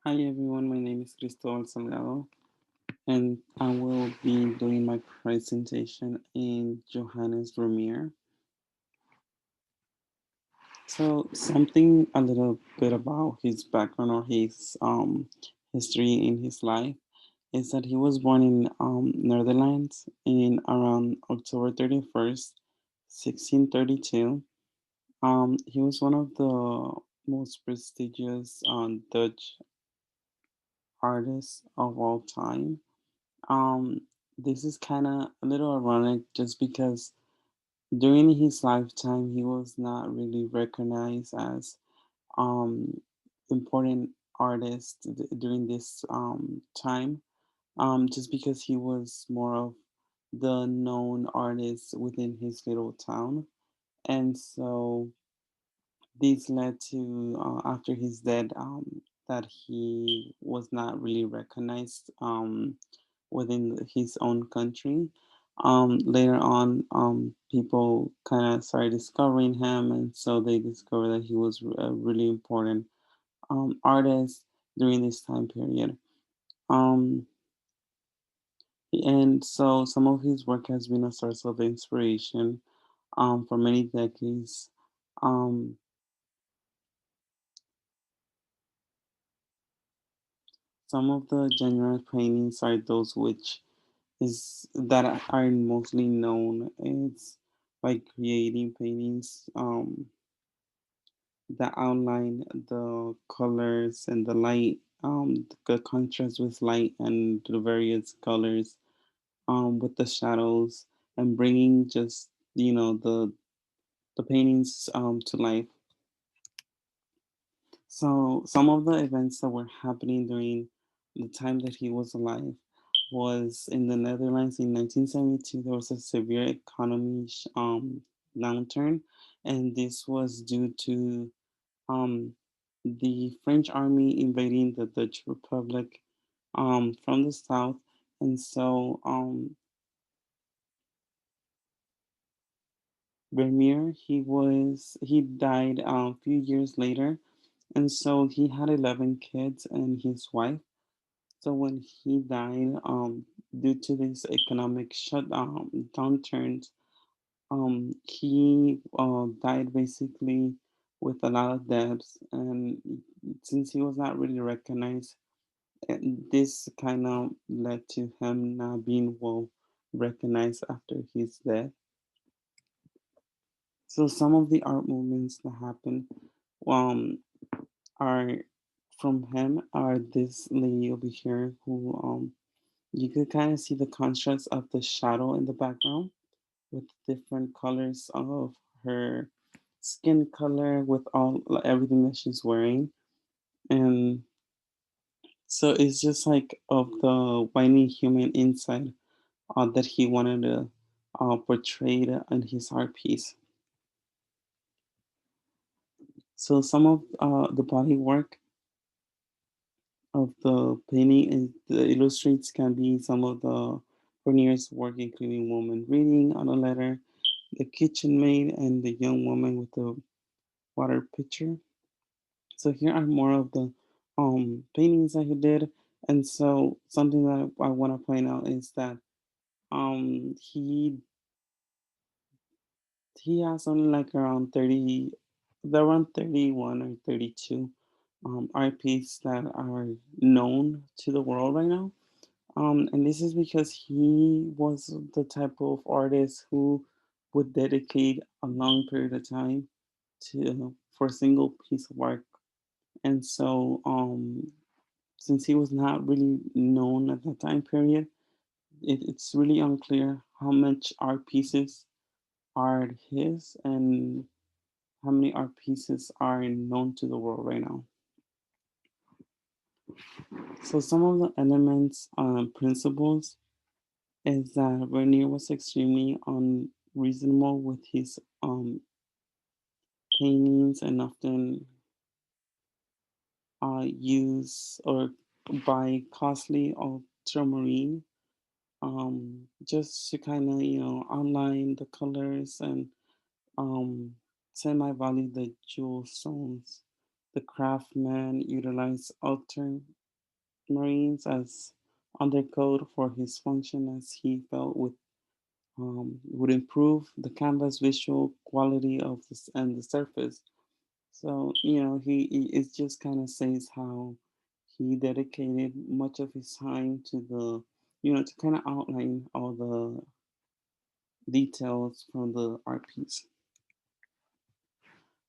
Hi everyone, my name is Cristobal Salgado and I will be doing my presentation in Johannes Vermeer. So something a little bit about his background or his history in his life is that he was born in Netherlands in around October 31st, 1632. He was one of the most prestigious Dutch artists of all time. Um, this is kind of a little ironic just because during his lifetime he was not really recognized as um, important artist during this time, just because he was more of the known artist within his little town. And so this led to, after his death, that he was not really recognized within his own country. Later on, people kind of started discovering him, and so they discovered that he was a really important artist during this time period. Um, and so some of his work has been a source of inspiration for many decades. Um, some of the genre paintings are those which is that are mostly known is by creating paintings that outline the colors and the light, the contrast with light and the various colors, with the shadows and bringing just the paintings to life. So some of the events that were happening during the time that he was alive was in the Netherlands in 1972. There was a severe economy downturn, and this was due to um, the French army invading the Dutch Republic from the south. And so Vermeer, he died a few years later, and so he had 11 kids and his wife. So when he died, due to this economic downturns, he died basically with a lot of debts, and since he was not really recognized, this kind of led to him not being well recognized after his death. So some of the art movements that happened um, are from him are this lady over here who you could kind of see the contrast of the shadow in the background with different colors of her skin color with all everything that she's wearing. And so it's just like of the whiny human inside that he wanted to portray in his art piece. So some of the body work of the painting and the illustrates can be some of the Vermeer's work, including woman reading on a letter, the kitchen maid, and the young woman with the water pitcher. So here are more of the paintings that he did. And so something that I want to point out is that he has only like around 31 or 32 art pieces that are known to the world right now. And this is because he was the type of artist who would dedicate a long period of time to for a single piece of work. And so, since he was not really known at that time period, it's really unclear how much art pieces are his and how many art pieces are known to the world right now. So some of the elements, principles, is that Vernier was extremely unreasonable with his paintings and often use or buy costly ultramarine just to kind of outline the colors and um, semi-value the jewel stones. The craftsman utilized Marines as undercoat for his function, as he felt would improve the canvas visual quality of this and the surface. So he it just kind of says how he dedicated much of his time to the to kind of outline all the details from the art piece.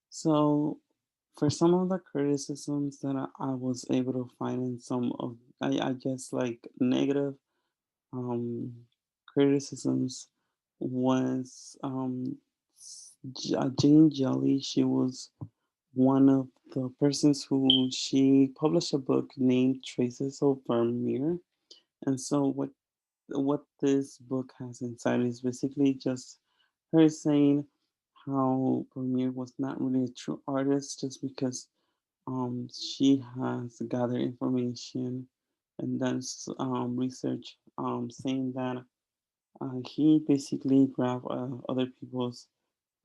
So for some of the criticisms that I was able to find in some of I guess like negative um, criticisms was Jane Jelly. She was one of the persons who she published a book named Traces of Vermeer. And so what this book has inside is basically just her saying how Vermeer was not really a true artist just because she has gathered information and done research saying that he basically grabbed other people's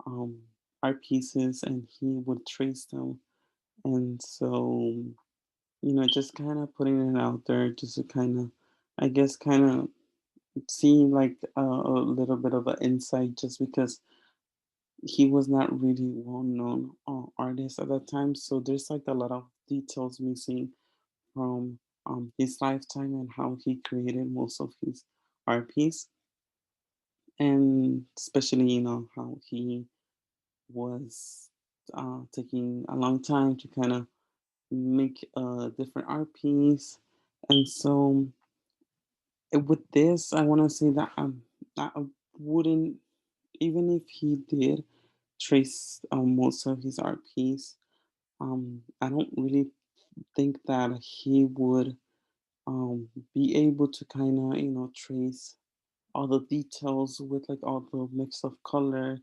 um, art pieces and he would trace them. And so, just kind of putting it out there just to kind of, I guess, kind of see like a little bit of an insight just because he was not really well known artist at that time. So there's like a lot of details missing from his lifetime and how he created most of his art piece, and especially how he was taking a long time to kind of make a different art piece. And so with this, I want to say that I wouldn't, even if he did trace most of his art piece, I don't really think that he would be able to kind of trace all the details with like all the mix of color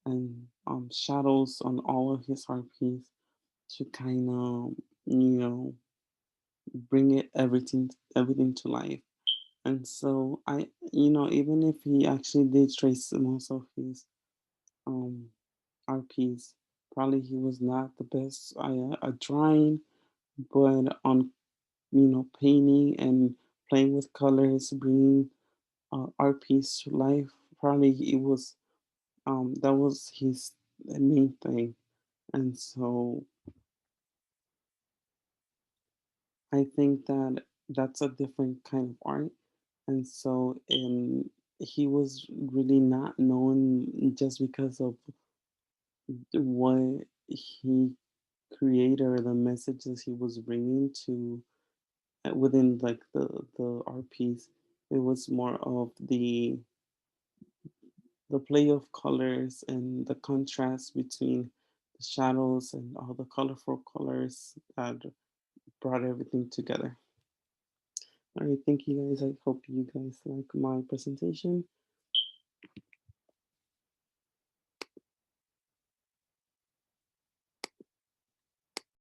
and shadows on all of his art piece to kind of you know bring it everything to life. And so even if he actually did trace most of his um art piece, probably he was not the best at drawing, but on painting and playing with colors, bringing art piece to life, probably it was that was his main thing. And so I think that that's a different kind of art. And so he was really not known just because of what he created or the messages he was bringing to within like the art piece. It was more of the play of colors and the contrast between the shadows and all the colorful colors that brought everything together. All right, thank you guys. I hope you guys like my presentation.